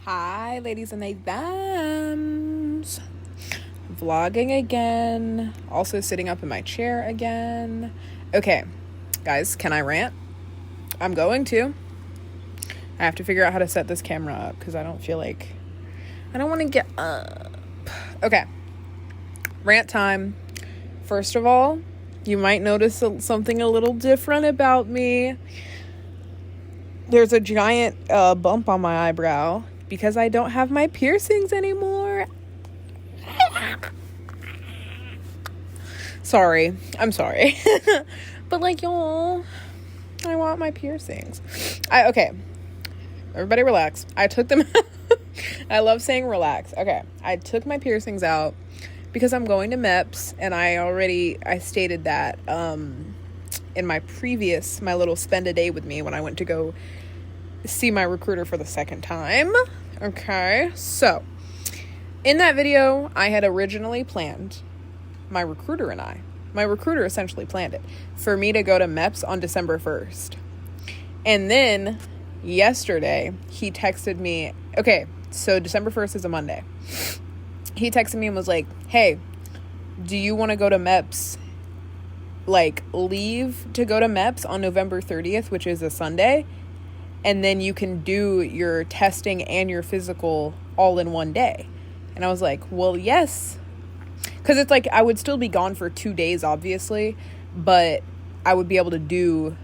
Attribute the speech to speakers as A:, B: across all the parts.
A: Hi, ladies and they thems. Vlogging again. Also sitting up in my chair again. Okay, guys, can I rant? I'm going to. I have to figure out how to set this camera up because I don't want to get up. Okay, rant time. First of all, you might notice something a little different about me. There's a giant bump on my eyebrow because I don't have my piercings anymore. I'm sorry. But y'all, I want my piercings. Okay, everybody relax. I took them I love saying relax. Okay, I took my piercings out because I'm going to MEPS, and I stated that in my little spend a day with me when I went to go see my recruiter for the second time. Okay, so in that video, I had originally planned, my recruiter essentially planned it for me to go to MEPS on December 1st. And then yesterday, he texted me, okay, so December 1st is a Monday. He texted me and was like, hey, do you want to go to MEPS? Leave to go to MEPS on November 30th, which is a Sunday. And then you can do your testing and your physical all in one day. And I was like, well, yes. Because it's I would still be gone for 2 days, obviously. But I would be able to do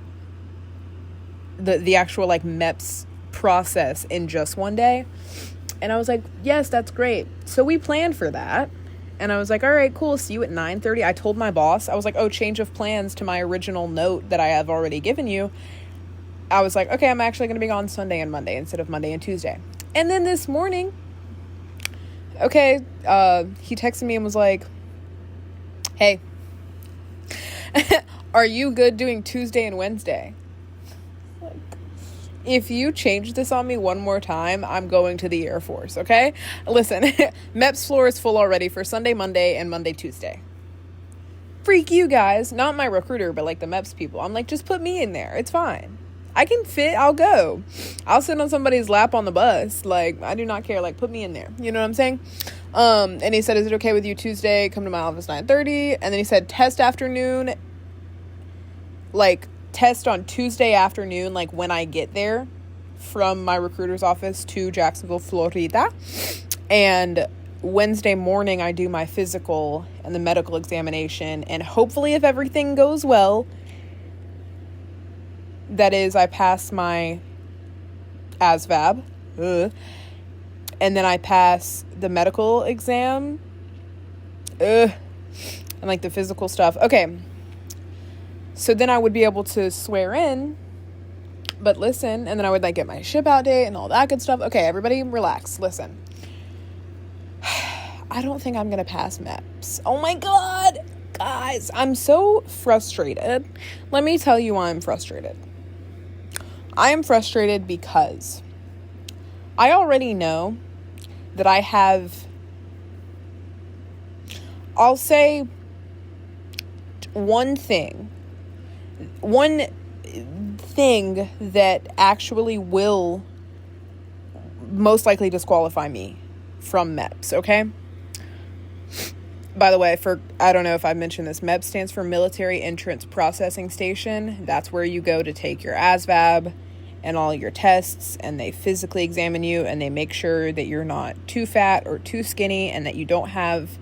A: the actual, MEPS process in just one day. And I was like, yes, that's great. So we planned for that. And I was like, all right, cool. See you at 9:30. I told my boss, I was like, oh, change of plans to my original note that I have already given you. I was like, okay, I'm actually going to be gone Sunday and Monday instead of Monday and Tuesday. And then this morning, he texted me and was like, hey, are you good doing Tuesday and Wednesday? If you change this on me one more time, I'm going to the Air Force, okay? Listen, MEPS floor is full already for Sunday, Monday, and Monday, Tuesday. Freak you guys. Not my recruiter, but the MEPS people. I'm like, just put me in there. It's fine. I can fit. I'll go. I'll sit on somebody's lap on the bus. I do not care. Put me in there. You know what I'm saying? And he said, is it okay with you Tuesday? Come to my office 9:30. And then he said, test afternoon. Test on Tuesday afternoon, when I get there from my recruiter's office to Jacksonville, Florida. And Wednesday morning, I do my physical and the medical examination. And hopefully, if everything goes well, that is, I pass my ASVAB. And then I pass the medical exam. And the physical stuff. Okay. So then I would be able to swear in. But listen, and then I would get my ship out date and all that good stuff. Okay, everybody relax. Listen. I don't think I'm going to pass MEPS. Oh my God. Guys, I'm so frustrated. Let me tell you why I'm frustrated. I am frustrated because I already know that I have, I'll say one thing that actually will most likely disqualify me from MEPS, okay? By the way, I don't know if I mentioned this, MEPS stands for Military Entrance Processing Station. That's where you go to take your ASVAB and all your tests, and they physically examine you, and they make sure that you're not too fat or too skinny, and that you don't have,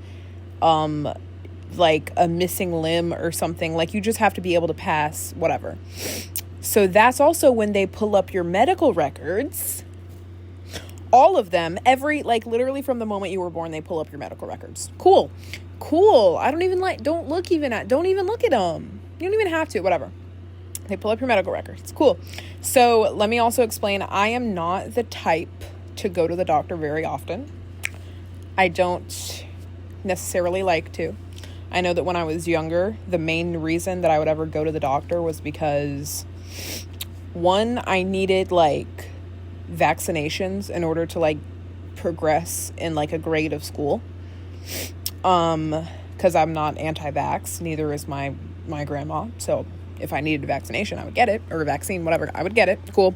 A: a missing limb or something. You just have to be able to pass whatever. So that's also when they pull up your medical records. All of them, literally from the moment you were born, they pull up your medical records. Cool. Don't even look at them. You don't even have to, whatever. They pull up your medical records. Cool. So let me also explain, I am not the type to go to the doctor very often. I don't necessarily like to. I know that when I was younger, the main reason that I would ever go to the doctor was because, one, I needed vaccinations in order to progress in a grade of school. Because I'm not anti-vax, neither is my grandma. So if I needed a vaccination, I would get it, or a vaccine, whatever, I would get it. Cool.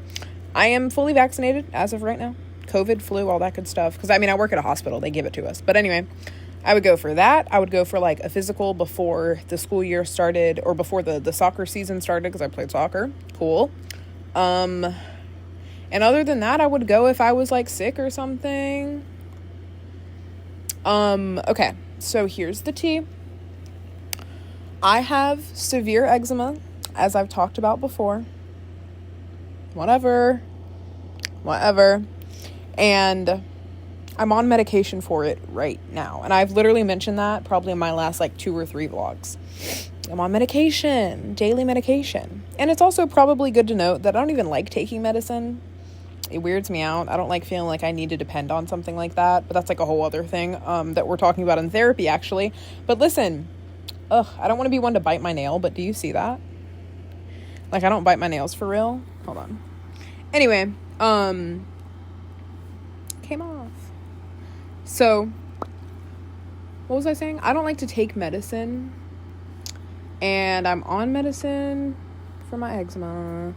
A: I am fully vaccinated as of right now. COVID, flu, all that good stuff. Because, I mean, I work at a hospital. They give it to us. But anyway, I would go for that. I would go for, like, a physical before the school year started, or before the soccer season started, because I played soccer. Cool. And other than that, I would go if I was, like, sick or something. Okay. So here's the tea. I have severe eczema, as I've talked about before. Whatever. And I'm on medication for it right now. And I've literally mentioned that probably in my last, like, 2 or 3 vlogs. I'm on medication, daily medication. And it's also probably good to note that I don't even like taking medicine. It weirds me out. I don't like feeling like I need to depend on something like that. But that's, like, a whole other thing that we're talking about in therapy, actually. But listen, I don't want to be one to bite my nail, but do you see that? Like, I don't bite my nails for real. Hold on. Anyway, came off. So, what was I saying? I don't like to take medicine, and I'm on medicine for my eczema,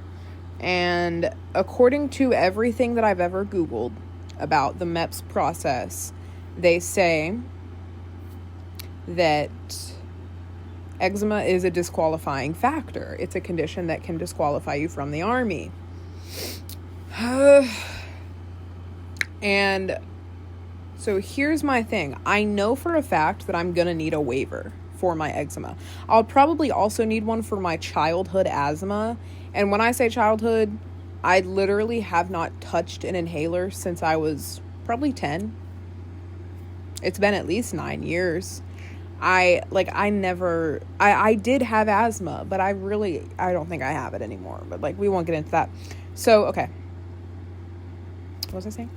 A: and according to everything that I've ever Googled about the MEPS process, they say that eczema is a disqualifying factor. It's a condition that can disqualify you from the Army. And so here's my thing. I know for a fact that I'm going to need a waiver for my eczema. I'll probably also need one for my childhood asthma. And when I say childhood, I literally have not touched an inhaler since I was probably 10. It's been at least 9 years. I did have asthma, but I don't think I have it anymore. But, like, we won't get into that. So, okay. What was I saying?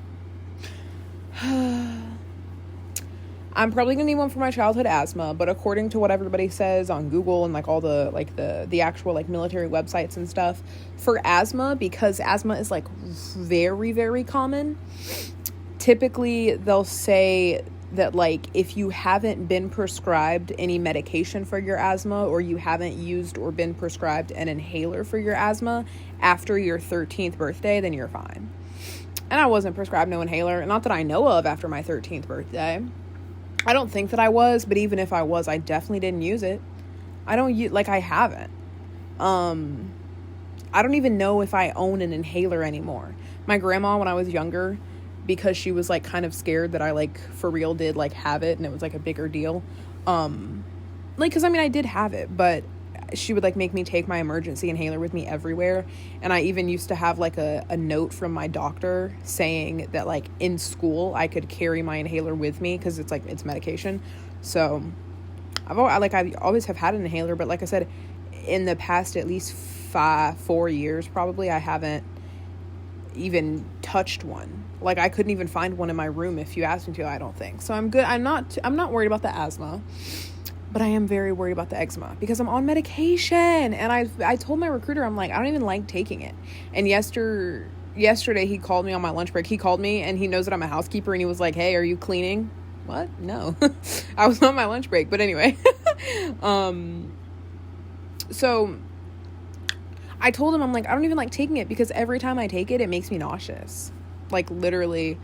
A: I'm probably gonna need one for my childhood asthma, but according to what everybody says on Google and, like, all the, like, the actual, like, military websites and stuff, for asthma, because asthma is, like, very, very common, typically they'll say that, like, if you haven't been prescribed any medication for your asthma, or you haven't used or been prescribed an inhaler for your asthma after your 13th birthday, then you're fine. And I wasn't prescribed no inhaler, not that I know of, after my 13th birthday. I don't think that I was, but even if I was, I definitely didn't use it. I haven't. I don't even know if I own an inhaler anymore. My grandma, when I was younger, because she was, like, kind of scared that I, like, for real did, like, have it, and it was, like, a bigger deal. Because, I mean, I did have it, but she would, like, make me take my emergency inhaler with me everywhere. And I even used to have, like, a note from my doctor saying that, like, in school I could carry my inhaler with me because it's, like, it's medication. So I always have had an inhaler, but like I said, in the past at least 4 years probably, I haven't even touched one. Like, I couldn't even find one in my room if you asked me to, I don't think. So I'm good. I'm not worried about the asthma. But I am very worried about the eczema because I'm on medication. And I told my recruiter, I'm like, I don't even like taking it. And yesterday he called me on my lunch break. He called me, and he knows that I'm a housekeeper, and he was like, hey, are you cleaning? What? No. I was on my lunch break. But anyway. So I told him, I'm like, I don't even like taking it because every time I take it, it makes me nauseous. Like, literally.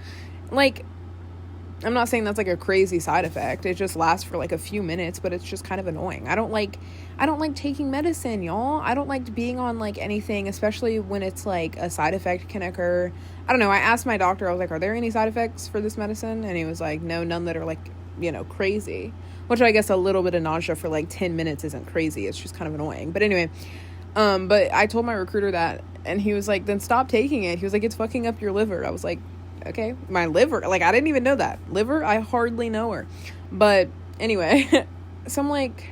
A: Like, I'm not saying that's, like, a crazy side effect. It just lasts for, like, a few minutes, but it's just kind of annoying. I don't like taking medicine, y'all. I don't like being on, like, anything, especially when it's, like, a side effect can occur. I don't know. I asked my doctor, I was like, are there any side effects for this medicine? And he was like, no, none that are, like, you know, crazy. Which I guess a little bit of nausea for, like, 10 minutes isn't crazy. It's just kind of annoying. But anyway, but I told my recruiter that, and he was like, then stop taking it. He was like, it's fucking up your liver. I was like, okay, my liver, like, I didn't even know that. Liver, I hardly know her. But anyway, so I'm like,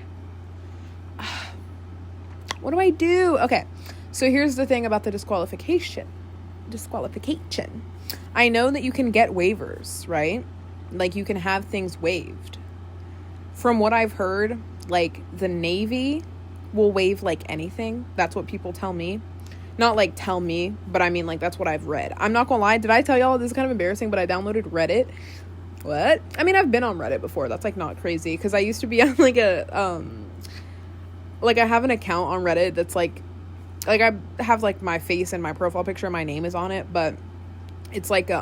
A: what do I do? Okay, so here's the thing about the disqualification. I know that you can get waivers, right? Like, you can have things waived. From what I've heard, like, the Navy will waive, like, anything. That's what people tell me. Not, like, tell me, but I mean, like, that's what I've read. I'm not gonna lie. Did I tell y'all, this is kind of embarrassing, but I downloaded Reddit. What? I mean, I've been on Reddit before. That's, like, not crazy. Because I used to be on, like, I have an account on Reddit that's, like, I have, like, my face and my profile picture, my name is on it, but It's like a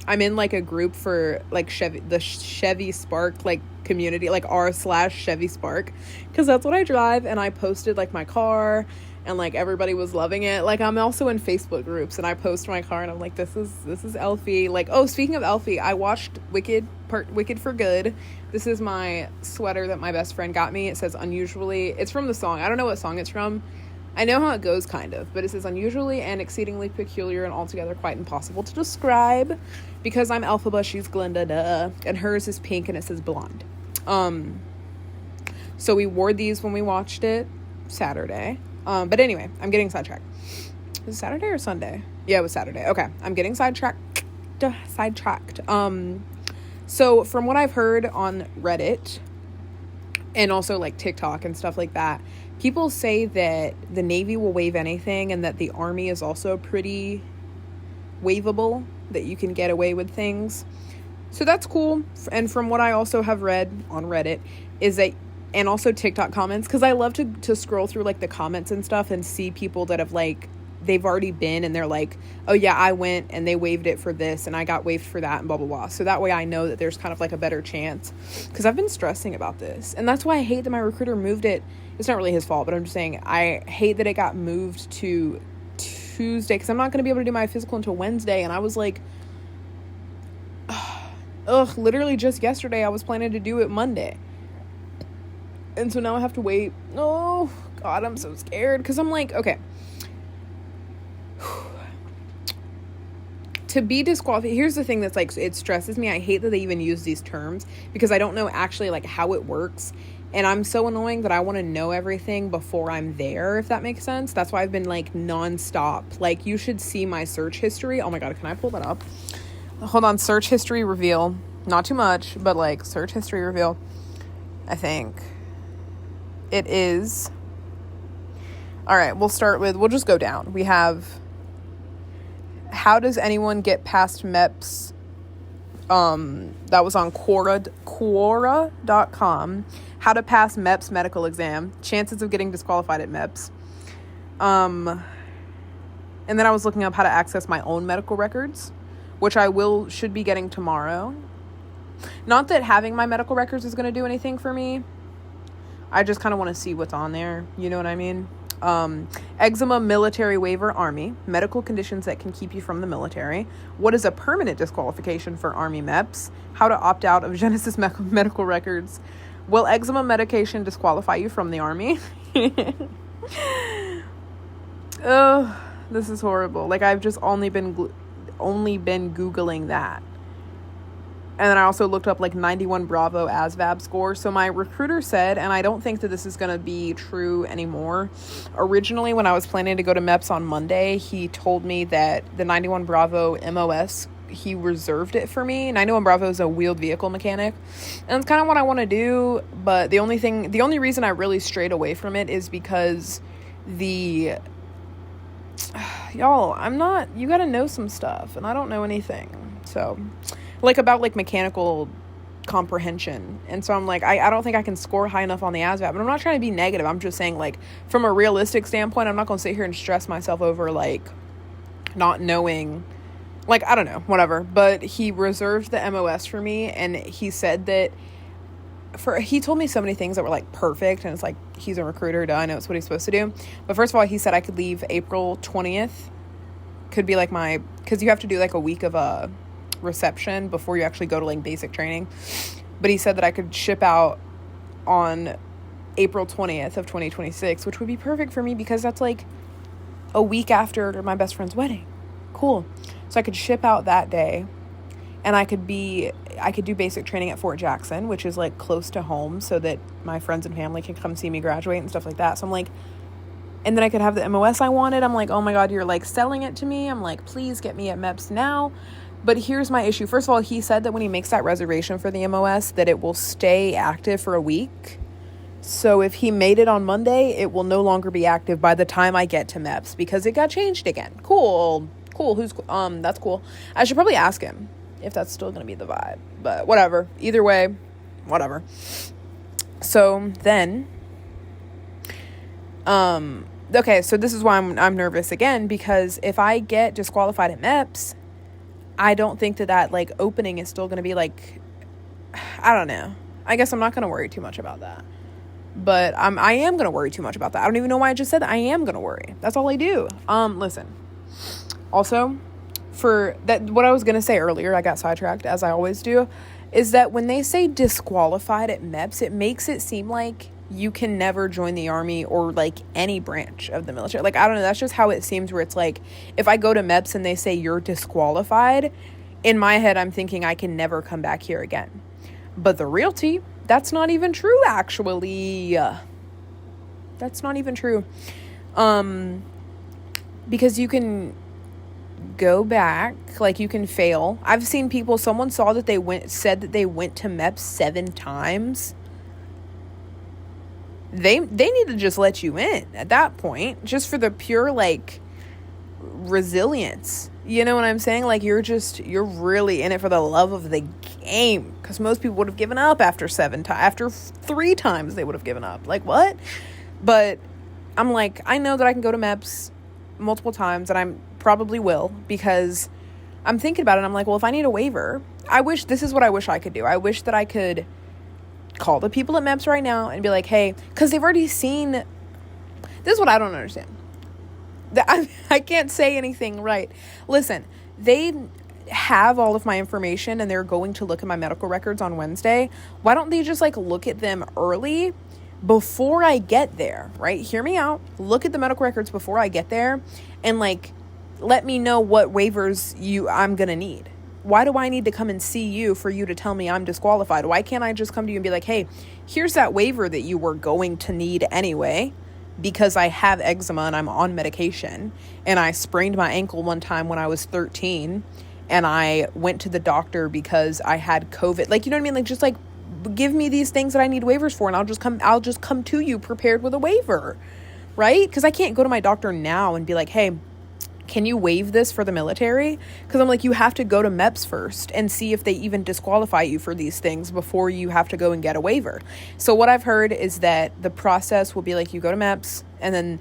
A: I'm in like a group for like the Chevy Spark like community, like r/Chevy Spark, because that's what I drive, and I posted like my car, and like everybody was loving it. Like I'm also in Facebook groups, and I post my car, and I'm like, this is Elfie. Like, oh, speaking of Elfie, I watched Wicked for Good. This is my sweater that my best friend got me. It says unusually. It's from the song. I don't know what song it's from. I know how it goes, kind of, but it says unusually and exceedingly peculiar and altogether quite impossible to describe, because I'm Elphaba, she's Glinda, duh, and hers is pink and it says blonde. So we wore these when we watched it Saturday. But anyway, I'm getting sidetracked. Was it Saturday or Sunday? Yeah, it was Saturday. Okay, I'm getting sidetracked. So from what I've heard on Reddit and also like TikTok and stuff like that, people say that the Navy will waive anything, and that the Army is also pretty waivable, that you can get away with things. So that's cool. And from what I also have read on Reddit is that, and also TikTok comments, because I love to scroll through like the comments and stuff and see people that have like, they've already been and they're like, oh yeah, I went and they waived it for this and I got waived for that and blah blah blah. So that way I know that there's kind of like a better chance, because I've been stressing about this, and that's why I hate that my recruiter moved it. It's not really his fault, but I'm just saying I hate that it got moved to Tuesday, because I'm not going to be able to do my physical until Wednesday. And I was like, literally just yesterday I was planning to do it Monday, and so now I have to wait. Oh god, I'm so scared, because I'm like, okay, to be disqualified, here's the thing that's like, it stresses me. I hate that they even use these terms, because I don't know actually like how it works, and I'm so annoying that I want to know everything before I'm there, if that makes sense. That's why I've been like nonstop. Like, you should see my search history. Oh my god, can I pull that up? Hold on. Search history reveal. Not too much, but like search history reveal. I think it is. All right, we'll just go down. We have, how does anyone get past MEPS? That was on Quora.com. How to pass MEPS medical exam. Chances of getting disqualified at MEPS. And then I was looking up how to access my own medical records, which I should be getting tomorrow. Not that having my medical records is going to do anything for me. I just kind of want to see what's on there. You know what I mean? Eczema military waiver, Army. Medical conditions that can keep you from the military. What is a permanent disqualification for Army MEPS? How to opt out of Genesis medical records. Will eczema medication disqualify you from the Army? Ugh, this is horrible. Like, I've just only been Googling that. And then I also looked up like 91 Bravo ASVAB score. So my recruiter said, and I don't think that this is going to be true anymore. Originally, when I was planning to go to MEPS on Monday, he told me that the 91 Bravo MOS, he reserved it for me. 91 Bravo is a wheeled vehicle mechanic, and it's kind of what I want to do. But the only reason I really strayed away from it is because y'all, you got to know some stuff, and I don't know anything. So, like, about like mechanical comprehension. And so I'm like, I don't think I can score high enough on the ASVAB. But I'm not trying to be negative. I'm just saying, like, from a realistic standpoint, I'm not going to sit here and stress myself over like not knowing. Like, I don't know, whatever. But he reserved the MOS for me, and he said that he told me so many things that were like perfect, and it's like, he's a recruiter, duh, I know it's what he's supposed to do. But first of all, he said I could leave April 20th. Could be like because you have to do like a week of a reception before you actually go to like basic training. But he said that I could ship out on April 20th of 2026, which would be perfect for me because that's like a week after my best friend's wedding. Cool. So I could ship out that day, and I could do basic training at Fort Jackson, which is like close to home, so that my friends and family can come see me graduate and stuff like that. So I'm like, and then I could have the MOS I wanted. I'm like, oh my God, you're like selling it to me. I'm like, please get me at MEPS now. But here's my issue. First of all, he said that when he makes that reservation for the MOS, that it will stay active for a week. So if he made it on Monday, it will no longer be active by the time I get to MEPS, because it got changed again. Cool. That's cool. I should probably ask him if that's still going to be the vibe, but whatever. Either way, whatever. So then, okay, so this is why I'm nervous again, because if I get disqualified at MEPS, I don't think that like opening is still going to be like, I don't know. I guess I'm not going to worry too much about that. But I am going to worry too much about that. I don't even know why I just said that. I am going to worry. That's all I do. Listen. Also, for that, what I was going to say earlier, I got sidetracked, as I always do, is that when they say disqualified at MEPS, it makes it seem like you can never join the army or like any branch of the military. Like, I don't know. That's just how it seems, where it's like, if I go to MEPS and they say you're disqualified, in my head, I'm thinking I can never come back here again. But the realty, that's not even true, actually. That's not even true. Because you can go back, like you can fail. I've seen people, someone said that they went to MEPS 7 times. They need to just let you in at that point, just for the pure like resilience. You know what I'm saying? Like, you're really in it for the love of the game, because most people would have given up after 3 times they would have given up. Like, what? But I'm like, I know that I can go to MEPS multiple times, and I probably will, because I'm thinking about it. I'm like, well, if I need a waiver, this is what I wish I could do. I wish that I could call the people at MEPS right now and be like, hey, because they've already seen, this is what I don't understand. I can't say anything right. Listen, they have all of my information and they're going to look at my medical records on Wednesday. Why don't they just like look at them early before I get there, right? Hear me out. Look at the medical records before I get there and like let me know what waivers I'm going to need. Why do I need to come and see you for you to tell me I'm disqualified? Why can't I just come to you and be like, hey, here's that waiver that you were going to need anyway, because I have eczema and I'm on medication, and I sprained my ankle one time when I was 13, and I went to the doctor because I had COVID. Like, you know what I mean? Like, just like give me these things that I need waivers for, and I'll just come to you prepared with a waiver, right? Because I can't go to my doctor now and be like, hey, can you waive this for the military? Because I'm like, you have to go to MEPS first and see if they even disqualify you for these things before you have to go and get a waiver. So what I've heard is that the process will be like, you go to MEPS, and then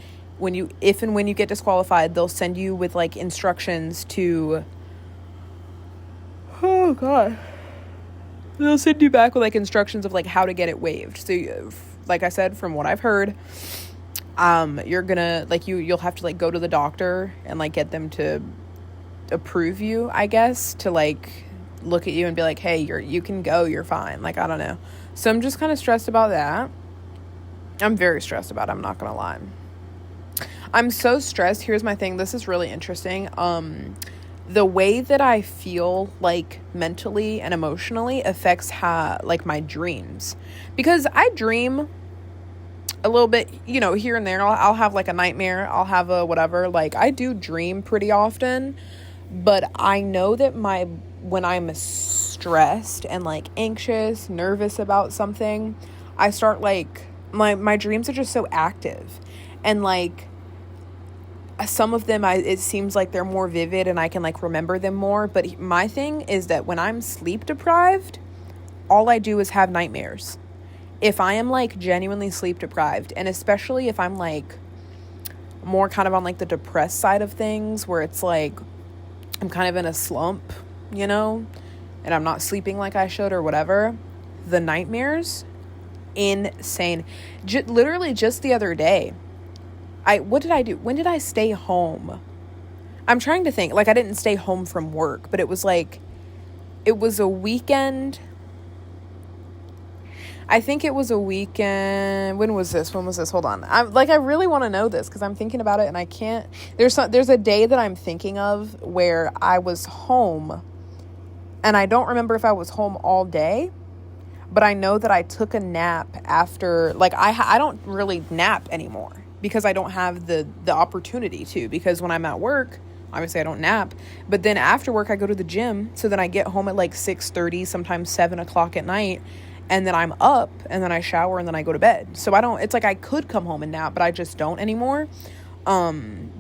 A: if and when you get disqualified, they'll send you with like instructions to, oh God, they'll send you back with like instructions of like how to get it waived. So like I said, from what I've heard, you're gonna like you'll have to like go to the doctor and like get them to approve you, I guess, to like look at you and be like, hey, you can go, you're fine. Like, I don't know. So I'm just kind of stressed about that. I'm very stressed about it, I'm not gonna lie. I'm so stressed. Here's my thing. This is really interesting. The way that I feel like mentally and emotionally affects how like my dreams, because I dream a little bit, you know, here and there. I'll have like a nightmare. I'll have a whatever. Like, I do dream pretty often, but I know that when I'm stressed and like anxious, nervous about something, I start like my dreams are just so active, and like some of them it seems like they're more vivid and I can like remember them more. But my thing is that when I'm sleep deprived, all I do is have nightmares. If I am like genuinely sleep deprived, and especially if I'm like more kind of on like the depressed side of things, where it's like I'm kind of in a slump, you know, and I'm not sleeping like I should or whatever, the nightmares, insane. Literally just the other day, what did I do? When did I stay home? I'm trying to think. Like, I didn't stay home from work, but it was a weekend. I think it was a weekend. When was this? Hold on. I really want to know this because I'm thinking about it and I can't. There's a day that I'm thinking of where I was home, and I don't remember if I was home all day, but I know that I took a nap after. Like, I don't really nap anymore because I don't have the opportunity to, because when I'm at work, obviously I don't nap, but then after work I go to the gym, so then I get home at like 6:30, sometimes 7 o'clock at night. And then I'm up, and then I shower, and then I go to bed. So it's like I could come home and nap, but I just don't anymore.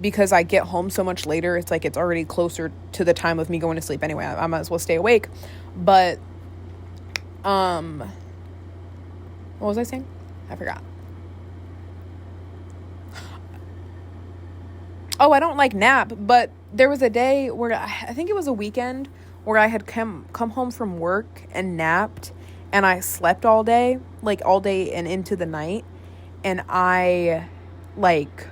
A: Because I get home so much later. It's like it's already closer to the time of me going to sleep anyway. I might as well stay awake. But, what was I saying? I forgot. Oh, I don't like nap, but there was a day where I think it was a weekend where I had come home from work and napped, and I slept all day, like all day and into the night, and like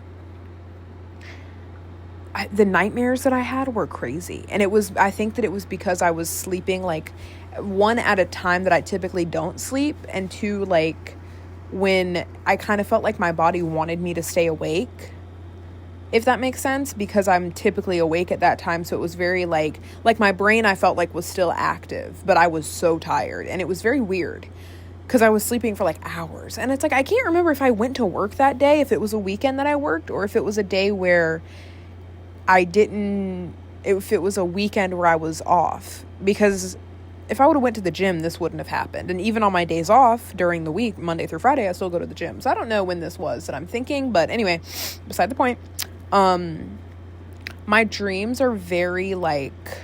A: the nightmares that I had were crazy. And I think that it was because I was sleeping like one at a time that I typically don't sleep, and two, like when I kind of felt like my body wanted me to stay awake, if that makes sense, because I'm typically awake at that time. So it was very like my brain, I felt like, was still active, but I was so tired, and it was very weird because I was sleeping for like hours. And it's like, I can't remember if I went to work that day, if it was a weekend that I worked, or if it was a day where if it was a weekend where I was off, because if I would have went to the gym, this wouldn't have happened. And even on my days off during the week, Monday through Friday, I still go to the gym. So I don't know when this was that I'm thinking, but anyway, beside the point. My dreams are very like,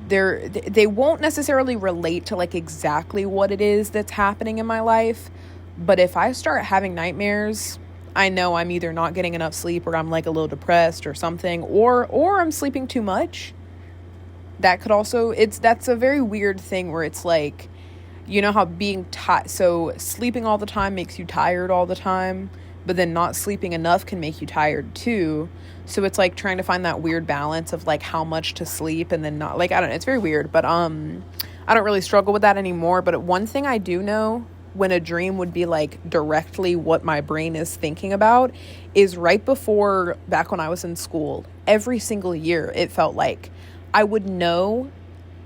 A: they won't necessarily relate to like exactly what it is that's happening in my life. But if I start having nightmares, I know I'm either not getting enough sleep, or I'm like a little depressed or something, or I'm sleeping too much. That could also, that's a very weird thing where it's like, you know how being so sleeping all the time makes you tired all the time, but then not sleeping enough can make you tired too. So it's like trying to find that weird balance of like how much to sleep and then not, like, I don't know, it's very weird, but I don't really struggle with that anymore. But one thing I do know, when a dream would be like directly what my brain is thinking about, is right before, back when I was in school, every single year it felt like I would know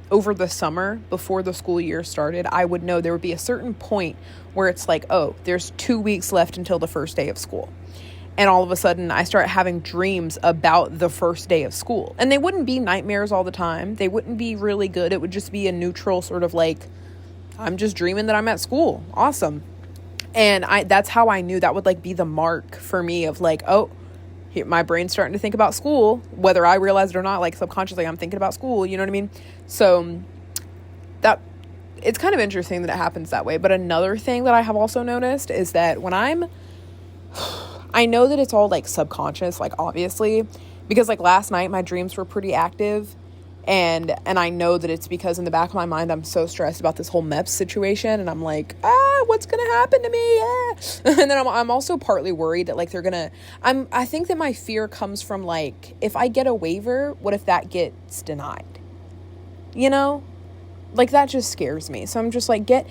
A: over the summer before the school year started, I would know there would be a certain point where it's like, oh, there's 2 weeks left until the first day of school. And all of a sudden I start having dreams about the first day of school. And they wouldn't be nightmares all the time. They wouldn't be really good. It would just be a neutral sort of like, I'm just dreaming that I'm at school. Awesome. And that's how I knew that would like be the mark for me of like, oh, my brain's starting to think about school, whether I realize it or not. Like subconsciously I'm thinking about school, you know what I mean? So that it's kind of interesting that it happens that way. But another thing that I have also noticed is that when I know that it's all like subconscious, like obviously, because like last night my dreams were pretty active, and I know that it's because in the back of my mind I'm so stressed about this whole MEPS situation, and I'm like, what's gonna happen to me? And then I'm also partly worried that like I think that my fear comes from like, if I get a waiver, what if that gets denied? You know? Like that just scares me. So I'm just like, get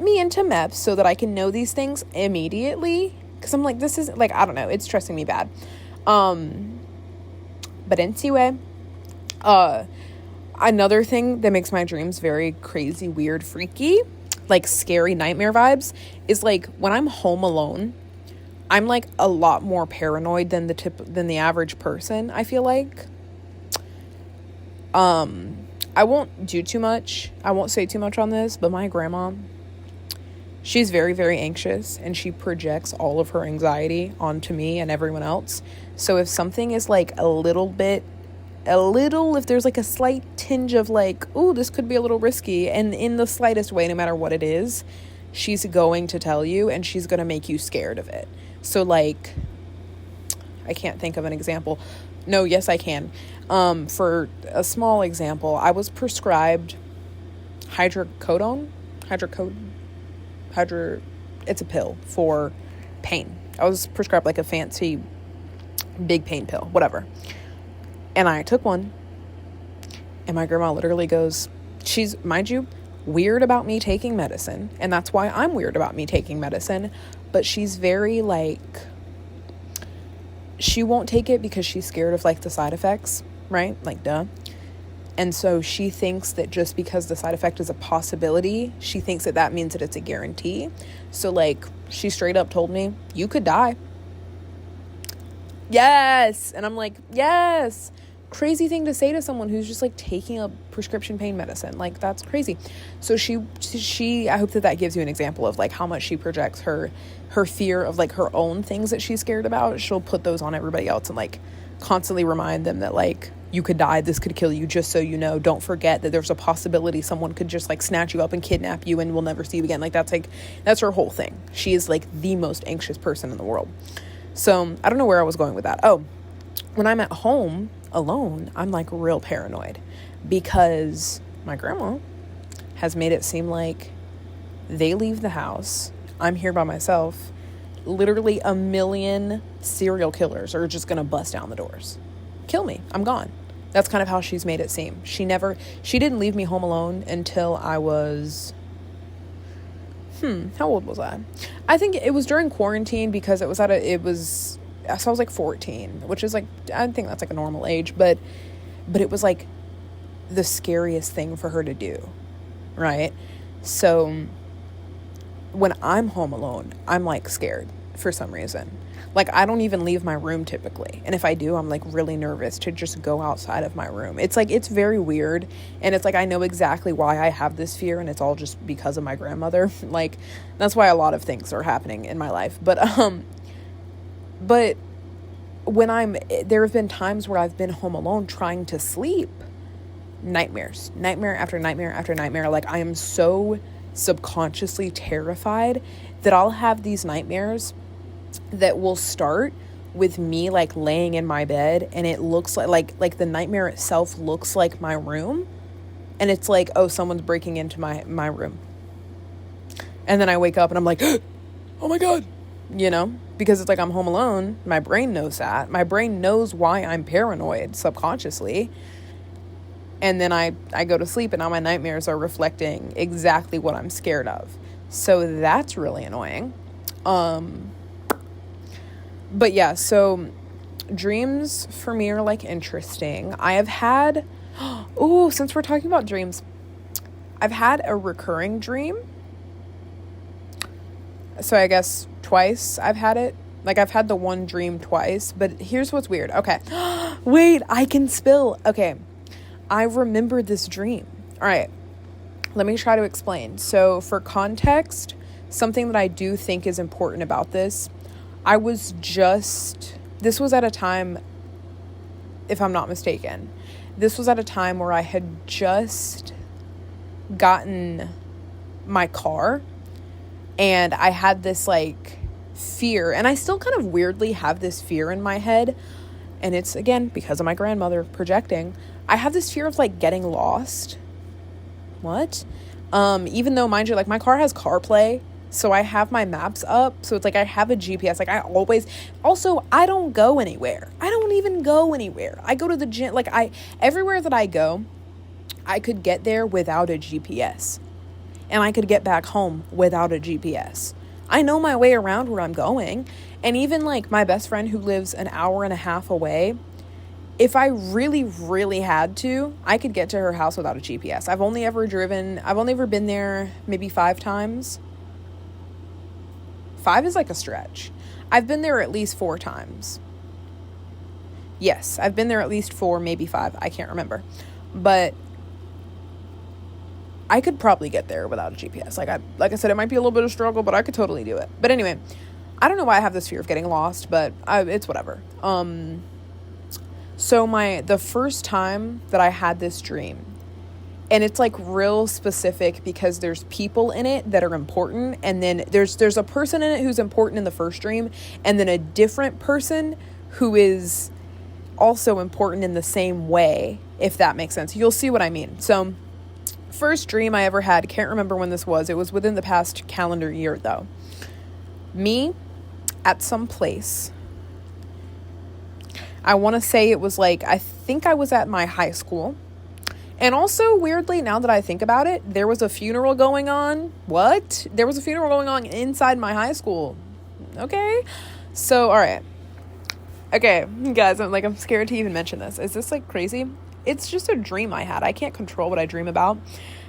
A: me into MEPS so that I can know these things immediately. Cause I'm like, this is like, I don't know, it's stressing me bad. But anyway, another thing that makes my dreams very crazy, weird, freaky, like scary nightmare vibes, is like when I'm home alone, I'm like a lot more paranoid than the average person, I feel like. I won't do too much. I won't say too much on this, but my grandma, she's very, very anxious, and she projects all of her anxiety onto me and everyone else. So if something is like if there's like a slight tinge of like, oh, this could be a little risky, and in the slightest way, no matter what it is, she's going to tell you, and she's going to make you scared of it. So like, I can't think of an example. No, yes, I can. For a small example, I was prescribed hydrocodone. It's a pill for pain. I was prescribed like a fancy big pain pill, whatever. And I took one, and my grandma literally goes, she's, mind you, weird about me taking medicine, and that's why I'm weird about me taking medicine, but she's very like, she won't take it because she's scared of like the side effects, right? Like, duh. And so she thinks that just because the side effect is a possibility, she thinks that that means that it's a guarantee. So like, she straight up told me, you could die. Yes. And I'm like, yes. Crazy thing to say to someone who's just like taking a prescription pain medicine. Like, that's crazy. So she I hope that gives you an example of like how much she projects her fear of like her own things that she's scared about. She'll put those on everybody else and like constantly remind them that like, you could die, this could kill you, just so you know. Don't forget that there's a possibility someone could just like snatch you up and kidnap you and we'll never see you again. Like, that's her whole thing. She is like the most anxious person in the world. So I don't know where I was going with that. Oh, when I'm at home alone, I'm like real paranoid because my grandma has made it seem like they leave the house, I'm here by myself, literally a million serial killers are just gonna bust down the doors, kill me, I'm gone. That's kind of how she's made it seem. She didn't leave me home alone until I was, how old was I? I think it was during quarantine because so I was like 14, which is like, I think that's like a normal age, but it was like the scariest thing for her to do, right? So when I'm home alone, I'm like scared for some reason. Like I don't even leave my room typically. And if I do, I'm like really nervous to just go outside of my room. It's like, it's very weird. And it's like, I know exactly why I have this fear, and it's all just because of my grandmother. Like that's why a lot of things are happening in my life. But when there have been times where I've been home alone trying to sleep, nightmare after nightmare after nightmare. Like I am so subconsciously terrified that I'll have these nightmares that will start with me like laying in my bed, and it looks like the nightmare itself looks like my room, and it's like, oh, someone's breaking into my room. And then I wake up and I'm like, oh my God, because it's like I'm home alone. My brain knows that. My brain knows why I'm paranoid subconsciously. And then I go to sleep, and now my nightmares are reflecting exactly what I'm scared of. So that's really annoying. But yeah, so dreams for me are like interesting. I have had, since we're talking about dreams, I've had a recurring dream. So I guess twice I've had it. Like I've had the one dream twice, but here's what's weird. Okay. Wait, I can spill. Okay. I remember this dream. All right. Let me try to explain. So for context, something that I do think is important about this, this was at a time, if I'm not mistaken, this was at a time where I had just gotten my car, and I had this like fear, and I still kind of weirdly have this fear in my head, and it's again because of my grandmother projecting. I have this fear of like getting lost. What? Even though, mind you, like my car has CarPlay, so I have my maps up, so it's like I have a GPS. Like I don't go anywhere. I don't even go anywhere. I go to the gym. Like everywhere that I go, I could get there without a GPS, and I could get back home without a GPS. I know my way around where I'm going. And even like my best friend who lives an hour and a half away, if I really, really had to, I could get to her house without a GPS. I've only ever been there maybe 5 times. 5 is like a stretch. I've been there at least 4 times. Yes, I've been there at least 4, maybe 5. I can't remember. But I could probably get there without a GPS. Like I said, it might be a little bit of a struggle, but I could totally do it. But anyway, I don't know why I have this fear of getting lost, but it's whatever. So the first time that I had this dream, and it's like real specific because there's people in it that are important, and then there's a person in it who's important in the first dream, and then a different person who is also important in the same way, if that makes sense. You'll see what I mean. So first dream I ever had, can't remember when this was. It was within the past calendar year though. Me at some place. I want to say it was like, I think I was at my high school. And also, weirdly, now that I think about it, there was a funeral going on. What? There was a funeral going on inside my high school. Okay. So, all right. Okay, guys, I'm scared to even mention this. Is this like crazy? It's just a dream I had. I can't control what I dream about.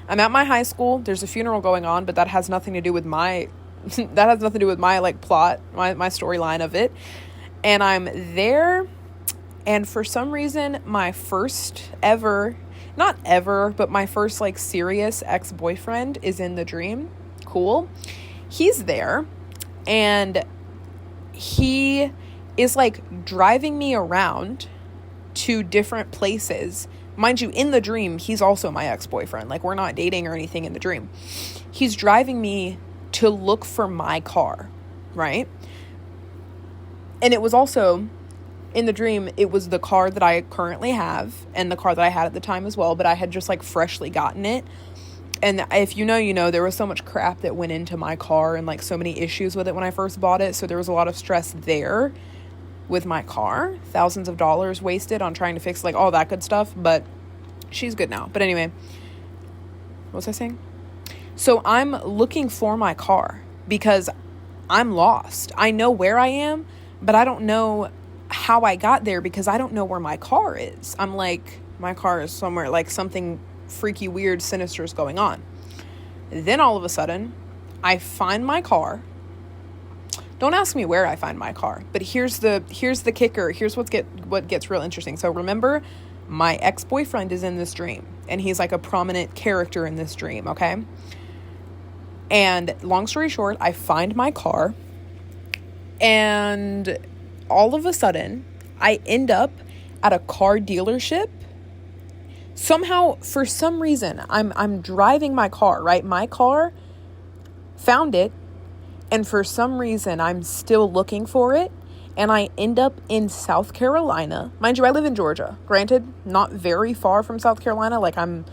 A: I'm at my high school. There's a funeral going on, but that has nothing to do with my like plot, my storyline of it. And I'm there. And for some reason, my first ever, not ever, but my first like serious ex-boyfriend is in the dream. Cool. He's there, and he is like driving me around to different places. Mind you, in the dream, he's also my ex-boyfriend. Like, we're not dating or anything in the dream. He's driving me to look for my car, right? And it was also in the dream, it was the car that I currently have and the car that I had at the time as well, but I had just like freshly gotten it. And if you know, there was so much crap that went into my car and like so many issues with it when I first bought it. So there was a lot of stress there with my car, thousands of dollars wasted on trying to fix like all that good stuff, but she's good now. But anyway, what was I saying? So I'm looking for my car because I'm lost. I know where I am, but I don't know how I got there because I don't know where my car is. I'm like, my car is somewhere, like something freaky, weird, sinister is going on. Then all of a sudden, I find my car. Don't ask me where I find my car, but here's the kicker. Here's what gets real interesting. So remember, my ex-boyfriend is in this dream, and he's like a prominent character in this dream, okay? And long story short, I find my car, and all of a sudden, I end up at a car dealership. Somehow, for some reason, I'm driving my car, right? My car, found it, and for some reason, I'm still looking for it, and I end up in South Carolina. Mind you, I live in Georgia. Granted, not very far from South Carolina. Like, I'm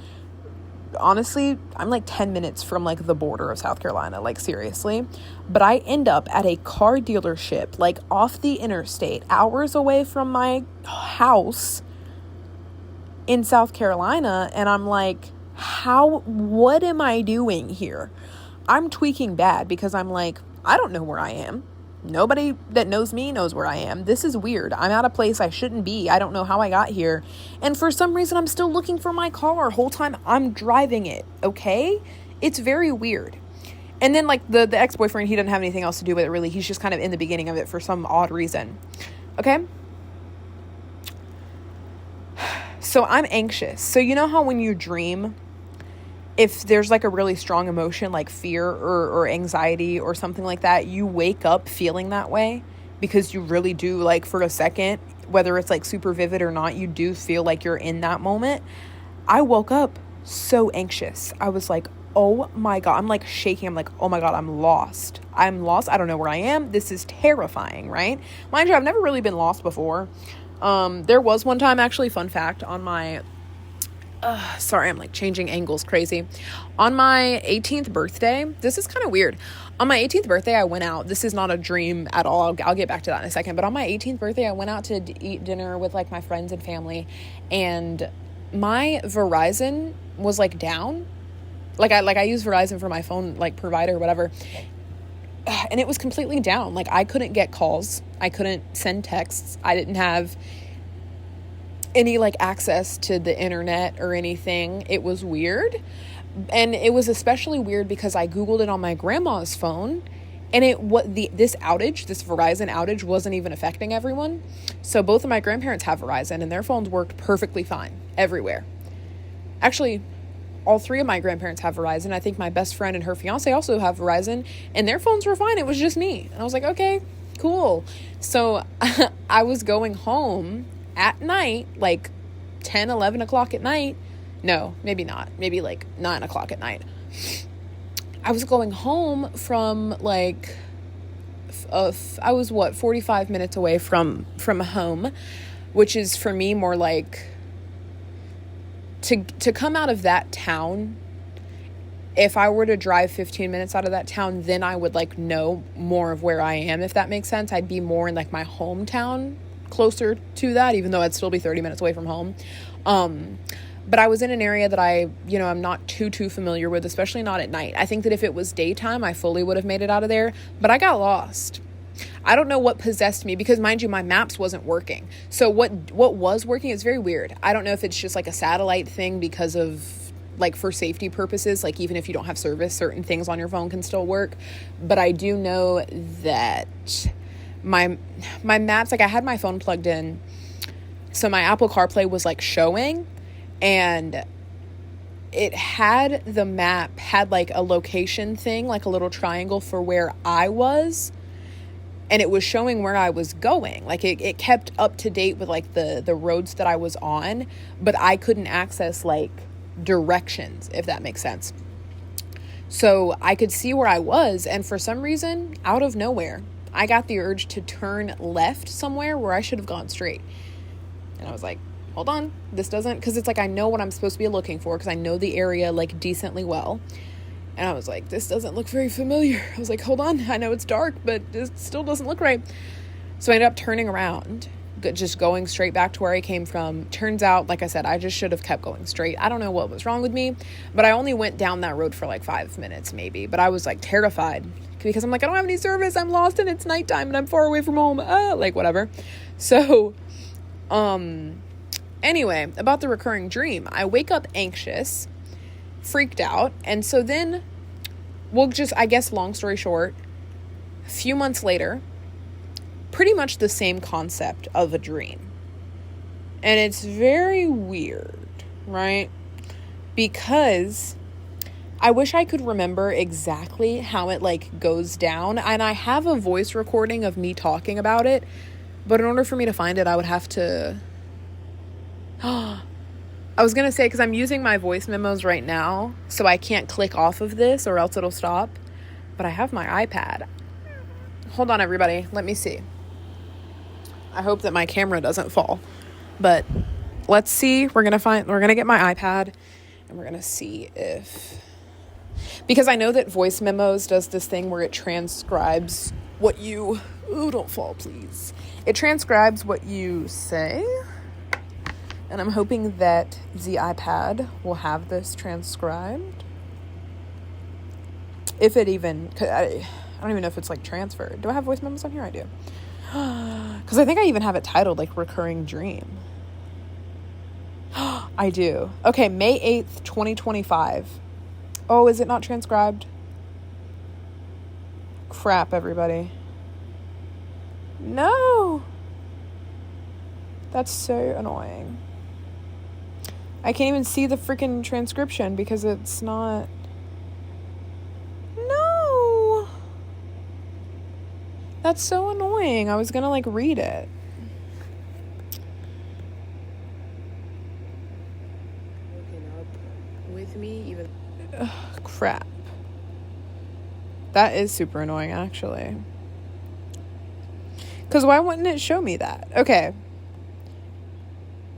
A: like 10 minutes from like the border of South Carolina, like seriously. But I end up at a car dealership, like off the interstate, hours away from my house in South Carolina. And I'm like, what am I doing here? I'm tweaking bad because I'm like, I don't know where I am. Nobody that knows me knows where I am. This is weird. I'm at a place I shouldn't be. I don't know how I got here. And for some reason, I'm still looking for my car. Whole time I'm driving it. Okay? It's very weird. And then like the ex-boyfriend, he doesn't have anything else to do with it really. He's just kind of in the beginning of it for some odd reason. Okay? So I'm anxious. So you know how when you dream, if there's like a really strong emotion like fear or anxiety or something like that, you wake up feeling that way because you really do, like for a second, whether it's like super vivid or not, you do feel like you're in that moment. I woke up so anxious. I was like, oh my God, I'm like shaking. I'm like, oh my God, I'm lost. I don't know where I am. This is terrifying, right? Mind you, I've never really been lost before. There was one time, actually, fun fact, on my sorry, I'm like changing angles crazy. On my 18th birthday, this is kind of weird. On my 18th birthday, I went out. This is not a dream at all. I'll get back to that in a second. But on my 18th birthday, I went out to eat dinner with like my friends and family, and my Verizon was like down. Like I use Verizon for my phone, like provider or whatever. And it was completely down. Like I couldn't get calls. I couldn't send texts. I didn't have any like access to the internet or anything. It was weird. And it was especially weird because I Googled it on my grandma's phone, and this Verizon outage wasn't even affecting everyone. So both of my grandparents have Verizon, and their phones worked perfectly fine everywhere. Actually, all three of my grandparents have Verizon. I think my best friend and her fiance also have Verizon, and their phones were fine. It was just me. And I was like, okay, cool. So I was going home at night, like 10, 11 o'clock at night. No, maybe not. Maybe like 9 o'clock at night. I was going home from like, I was 45 minutes away from home, which is for me more like to come out of that town. If I were to drive 15 minutes out of that town, then I would like know more of where I am, if that makes sense. I'd be more in like my hometown, closer to that, even though I'd still be 30 minutes away from home. But I was in an area that I'm not too familiar with, especially not at night. I think that if it was daytime, I fully would have made it out of there, but I got lost. I don't know what possessed me because, mind you, my maps wasn't working. So what was working is very weird. I don't know if it's just like a satellite thing because of like for safety purposes, like even if you don't have service, certain things on your phone can still work. But I do know that my maps, like I had my phone plugged in, so my Apple CarPlay was like showing, and the map had like a location thing, like a little triangle for where I was, and it was showing where I was going. Like it kept up to date with like the roads that I was on, but I couldn't access like directions, if that makes sense. So I could see where I was, and for some reason, out of nowhere, I got the urge to turn left somewhere where I should have gone straight. And I was like, hold on, this doesn't, because it's like I know what I'm supposed to be looking for because I know the area like decently well. And I was like, this doesn't look very familiar. I was like, hold on, I know it's dark, but it still doesn't look right. So I ended up turning around, just going straight back to where I came from. Turns out, like I said, I just should have kept going straight. I don't know what was wrong with me, but I only went down that road for like 5 minutes maybe. But I was like terrified because I'm like, I don't have any service. I'm lost and it's nighttime and I'm far away from home. Like whatever. So, anyway, about the recurring dream, I wake up anxious, freaked out. And so then I guess, long story short, a few months later, pretty much the same concept of a dream. And it's very weird, right? Because I wish I could remember exactly how it like goes down. And I have a voice recording of me talking about it. But in order for me to find it, I would have to... I was going to say, because I'm using my voice memos right now, so I can't click off of this or else it'll stop. But I have my iPad. Hold on, everybody. Let me see. I hope that my camera doesn't fall. But let's see. We're going to get my iPad and we're going to see if... Because I know that voice memos does this thing where it transcribes what you... Ooh, don't fall, please. It transcribes what you say. And I'm hoping that the iPad will have this transcribed. If it even... I don't even know if it's like transferred. Do I have voice memos on here? I do. Because I think I even have it titled like Recurring Dream. I do. Okay, May 8th, 2025. Oh, is it not transcribed? Crap, everybody. No! That's so annoying. I can't even see the freaking transcription because it's not... No! That's so annoying. I was gonna, like, read it. Looking up with me even... Ugh, crap. That is super annoying, actually. Because why wouldn't it show me that? Okay.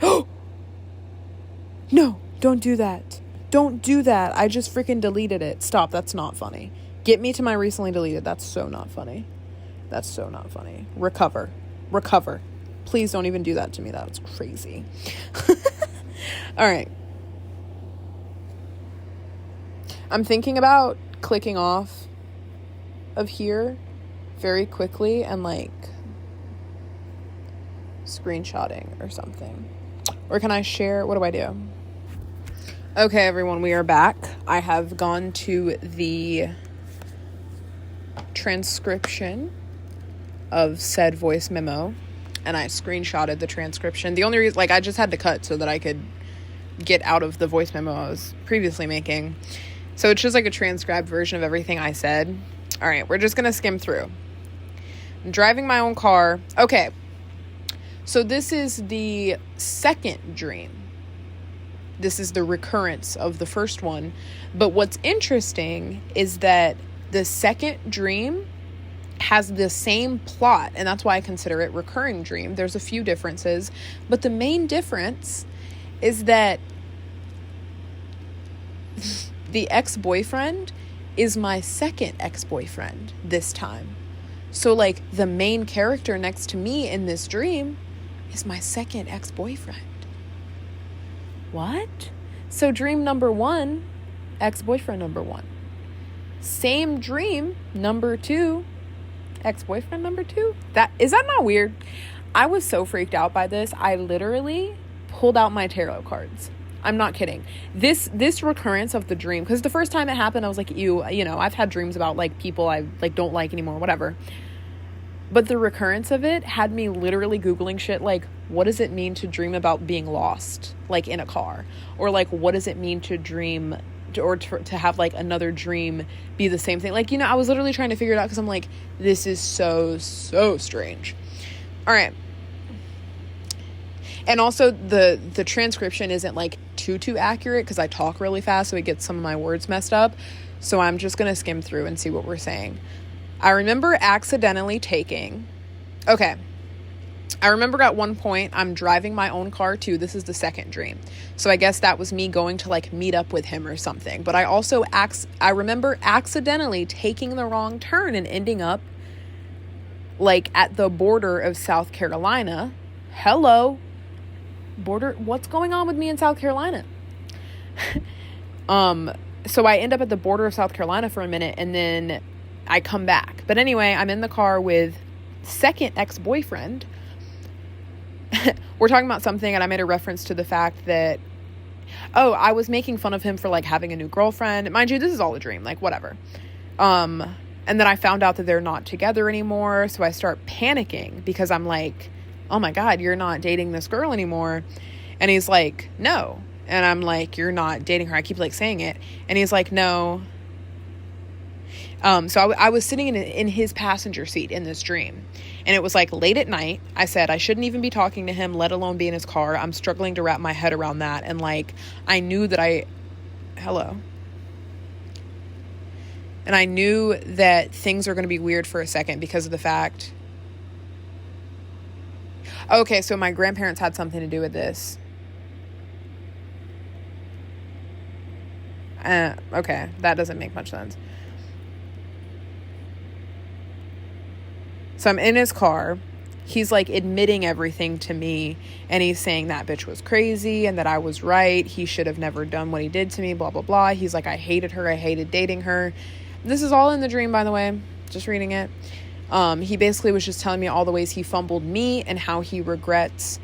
A: Oh! No, don't do that. Don't do that. I just freaking deleted it. Stop, that's not funny. Get me to my recently deleted. That's so not funny. That's so not funny. Recover. Please don't even do that to me. That was crazy. All right. I'm thinking about clicking off of here very quickly and like screenshotting or something. Or can I share? What do I do? Okay, everyone, we are back. I have gone to the transcription of said voice memo and I screenshotted the transcription. The only reason, like, I just had to cut so that I could get out of the voice memo I was previously making. So it's just like a transcribed version of everything I said. All right, we're just going to skim through. I'm driving my own car. Okay. So this is the second dream. This is the recurrence of the first one. But what's interesting is that the second dream has the same plot, and that's why I consider it recurring dream. There's a few differences, but the main difference is that the ex-boyfriend is my second ex-boyfriend this time. So, like, the main character next to me in this dream is my second ex-boyfriend. What? So dream number 1, ex-boyfriend number 1. Same dream number 2, ex-boyfriend number 2. Is that not weird? I was so freaked out by this. I literally pulled out my tarot cards. I'm not kidding. This recurrence of the dream, because the first time it happened, I was like, you know, I've had dreams about like people I like don't like anymore, whatever. But the recurrence of it had me literally Googling shit like, what does it mean to dream about being lost, like in a car? Or like, what does it mean to dream to have like another dream be the same thing? Like, you know, I was literally trying to figure it out because I'm like, this is so strange. All right. And also the transcription isn't like too accurate because I talk really fast, so it gets some of my words messed up. So I'm just going to skim through and see what we're saying. I remember accidentally taking, okay, I remember at one point I'm driving my own car too. This is the second dream. So I guess that was me going to like meet up with him or something. But I remember accidentally taking the wrong turn and ending up like at the border of South Carolina. Hello, border. What's going on with me in South Carolina? So I end up at the border of South Carolina for a minute and then I come back. But anyway, I'm in the car with second ex-boyfriend. We're talking about something and I made a reference to the fact that, I was making fun of him for like having a new girlfriend. Mind you, this is all a dream, like whatever. And then I found out that they're not together anymore. So I start panicking because I'm like, oh my God, you're not dating this girl anymore. And he's like, no. And I'm like, you're not dating her. I keep like saying it. And he's like, no. So I was sitting in his passenger seat in this dream and it was like late at night. I said, I shouldn't even be talking to him, let alone be in his car. I'm struggling to wrap my head around that. And like, I knew that hello. And I knew that things are going to be weird for a second because of the fact. Okay. So my grandparents had something to do with this. Okay. That doesn't make much sense. So I'm in his car. He's like admitting everything to me. And he's saying that bitch was crazy and that I was right. He should have never done what he did to me, blah, blah, blah. He's like, I hated her. I hated dating her. This is all in the dream, by the way. Just reading it. He basically was just telling me all the ways he fumbled me and how he regrets,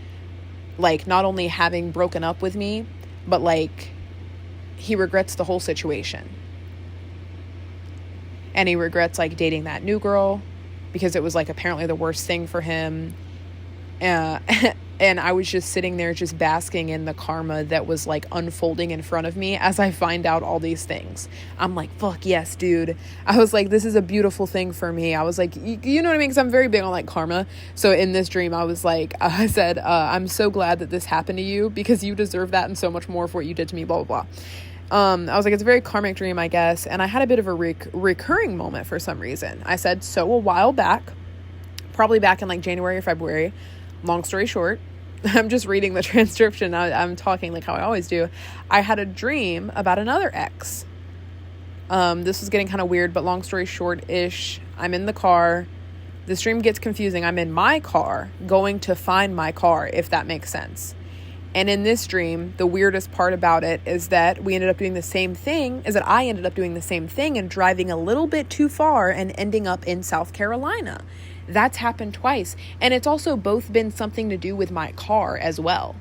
A: like, not only having broken up with me, but like he regrets the whole situation. And he regrets like dating that new girl because it was like apparently the worst thing for him. And I was just sitting there just basking in the karma that was like unfolding in front of me as I find out all these things. I'm like, fuck yes, dude. I was like, this is a beautiful thing for me. I was like, you know what I mean? Because I'm very big on like karma. So in this dream, I was like, I said, I'm so glad that this happened to you because you deserve that and so much more for what you did to me, blah, blah, blah. I was like, it's a very karmic dream, I guess. And I had a bit of a recurring moment for some reason. I said, so a while back, probably back in like January or February, long story short, I'm just reading the transcription. I'm talking like how I always do. I had a dream about another ex. This was getting kind of weird, but long story short-ish, I'm in the car. This dream gets confusing. I'm in my car going to find my car, if that makes sense. And in this dream, the weirdest part about it is that I ended up doing the same thing and driving a little bit too far and ending up in South Carolina. That's happened twice. And it's also both been something to do with my car as well.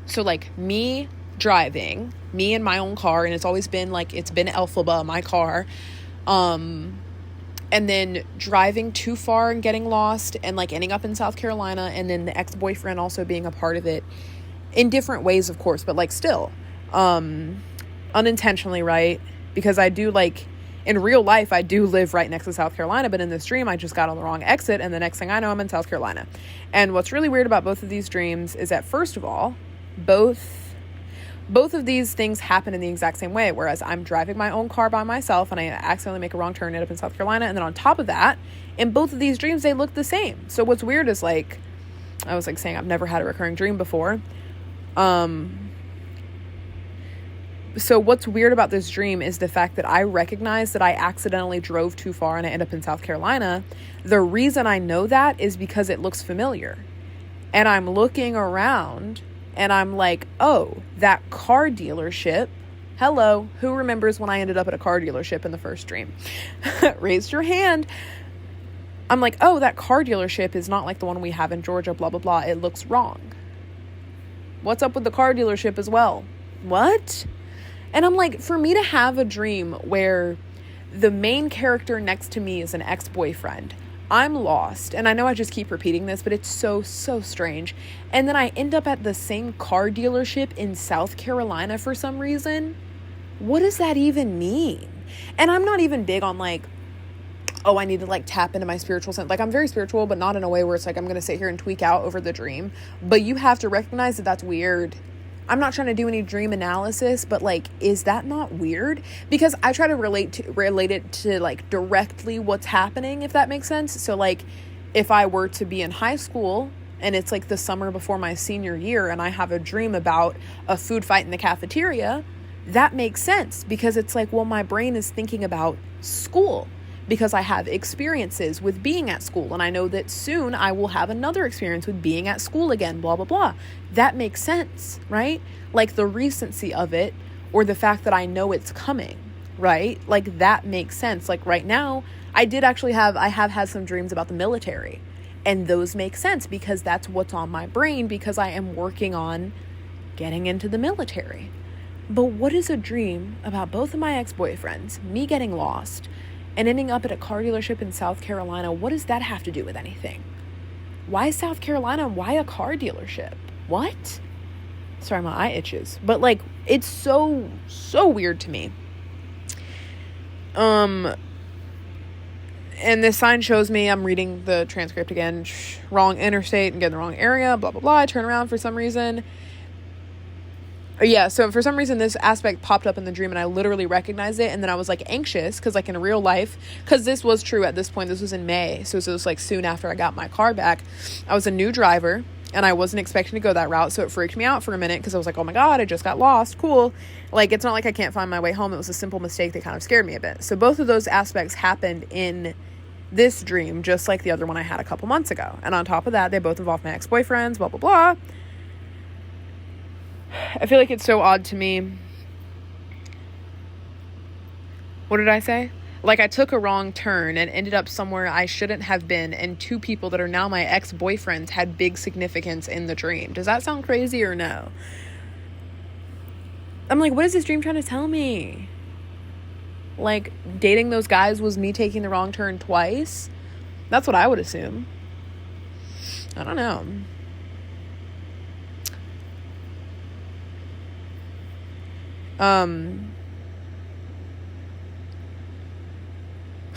A: So like me driving, me in my own car, and it's always been like, it's been Elphaba, my car. And then driving too far and getting lost and like ending up in South Carolina. And then the ex-boyfriend also being a part of it in different ways, of course, but like still, unintentionally, right? Because I do like, in real life, I do live right next to South Carolina, but in this dream, I just got on the wrong exit, and the next thing I know, I'm in South Carolina. And what's really weird about both of these dreams is that, first of all, both of these things happen in the exact same way, whereas I'm driving my own car by myself, and I accidentally make a wrong turn, end up in South Carolina, and then on top of that, in both of these dreams, they look the same. So what's weird is, like, I was, like, saying I've never had a recurring dream before. So what's weird about this dream is the fact that I recognize that I accidentally drove too far and I end up in South Carolina. The reason I know that is because it looks familiar. And I'm looking around and I'm like, oh, that car dealership. Hello, who remembers when I ended up at a car dealership in the first dream? Raise your hand. I'm like, oh, that car dealership is not like the one we have in Georgia, blah, blah, blah. It looks wrong. What's up with the car dealership as well? What? And I'm like, for me to have a dream where the main character next to me is an ex-boyfriend, I'm lost. And I know I just keep repeating this, but it's so, so strange. And then I end up at the same car dealership in South Carolina for some reason. What does that even mean? And I'm not even big on like, oh, I need to like tap into my spiritual sense. Like I'm very spiritual, but not in a way where it's like, I'm going to sit here and tweak out over the dream. But you have to recognize that that's weird. I'm not trying to do any dream analysis, but like, is that not weird? Because I try to relate it to like directly what's happening, if that makes sense. So like, if I were to be in high school and it's like the summer before my senior year and I have a dream about a food fight in the cafeteria, that makes sense because it's like, well, my brain is thinking about school because I have experiences with being at school and I know that soon I will have another experience with being at school again, blah, blah, blah. That makes sense, right? Like the recency of it or the fact that I know it's coming, right? Like that makes sense. Like right now, I have had some dreams about the military and those make sense because that's what's on my brain because I am working on getting into the military. But what is a dream about both of my ex-boyfriends, me getting lost, and ending up at a car dealership in South Carolina? What does that have to do with anything? Why South Carolina? Why a car dealership? What? Sorry, my eye itches. But like, it's so weird to me. And this sign shows me, I'm reading the transcript again, wrong interstate and get in the wrong area, blah, blah, blah. I turn around for some reason. Yeah, so for some reason this aspect popped up in the dream and I literally recognized it, and then I was like anxious because like in real life, because this was true at this point, this was in May, so it was like soon after I got my car back. I was a new driver and I wasn't expecting to go that route, so it freaked me out for a minute because I was like, oh my god, I just got lost, cool. Like it's not like I can't find my way home, it was a simple mistake that kind of scared me a bit. So both of those aspects happened in this dream, just like the other one I had a couple months ago, and on top of that, they both involved my ex-boyfriends, blah blah blah. I feel like it's so odd to me. What did I say? Like I took a wrong turn and ended up somewhere I shouldn't have been, and two people that are now my ex-boyfriends had big significance in the dream. Does that sound crazy or no? I'm like, what is this dream trying to tell me? Like, dating those guys was me taking the wrong turn twice? That's what I would assume. I don't know.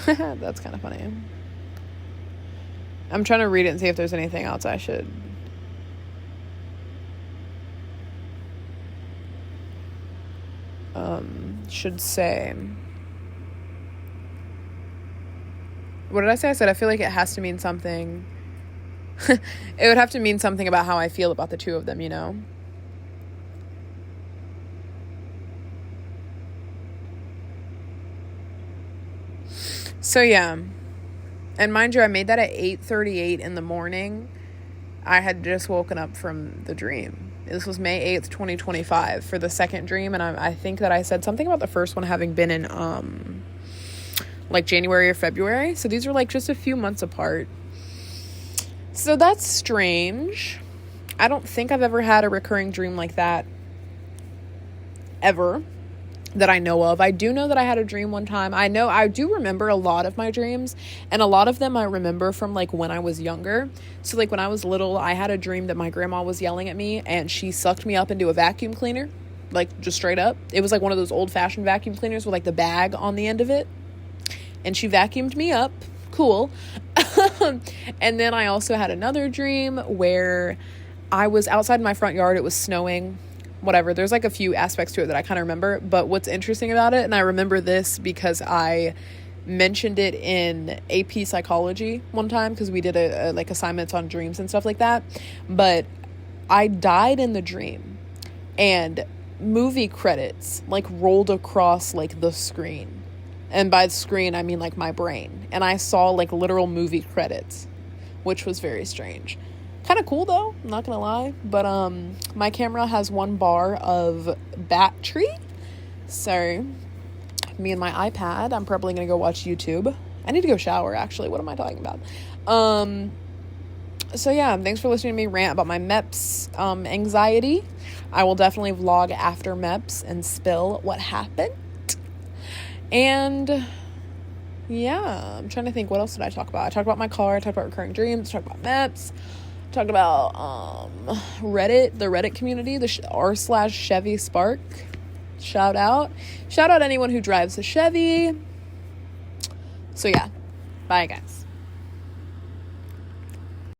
A: That's kind of funny. I'm trying to read it and see if there's anything else I should say. What did I say? I said I feel like it has to mean something. It would have to mean something about how I feel about the two of them, you know? So yeah, and mind you, I made that at 8:38 in the morning. I had just woken up from the dream. This was May 8th, 2025 for the second dream, and I think that I said something about the first one having been in like January or February. So these are like just a few months apart. So that's strange. I don't think I've ever had a recurring dream like that ever. That I know of. I do know that I had a dream one time. I do remember a lot of my dreams, and a lot of them I remember from like when I was younger. So like when I was little, I had a dream that my grandma was yelling at me and she sucked me up into a vacuum cleaner, like just straight up. It was like one of those old-fashioned vacuum cleaners with like the bag on the end of it, and she vacuumed me up. Cool. And then I also had another dream where I was outside my front yard. It was snowing. Whatever, there's like a few aspects to it that I kind of remember, but what's interesting about it, and I remember this because I mentioned it in AP psychology one time because we did a like assignments on dreams and stuff like that, but I died in the dream and movie credits like rolled across like the screen, and by the screen I mean like my brain, and I saw like literal movie credits, which was very strange. Kind of cool though, I'm not gonna lie, but my camera has 1 bar of battery, so me and my iPad, I'm probably gonna go watch YouTube. I need to go shower actually. What am I talking about? So yeah, thanks for listening to me rant about my MEPS anxiety. I will definitely vlog after MEPS and spill what happened. And yeah, I'm trying to think, what else did I talk about? I talked about my car, I talked about recurring dreams, I talked about MEPS, talked about Reddit, the Reddit community, the r/chevyspark. Shout out anyone who drives a Chevy. So yeah, bye guys.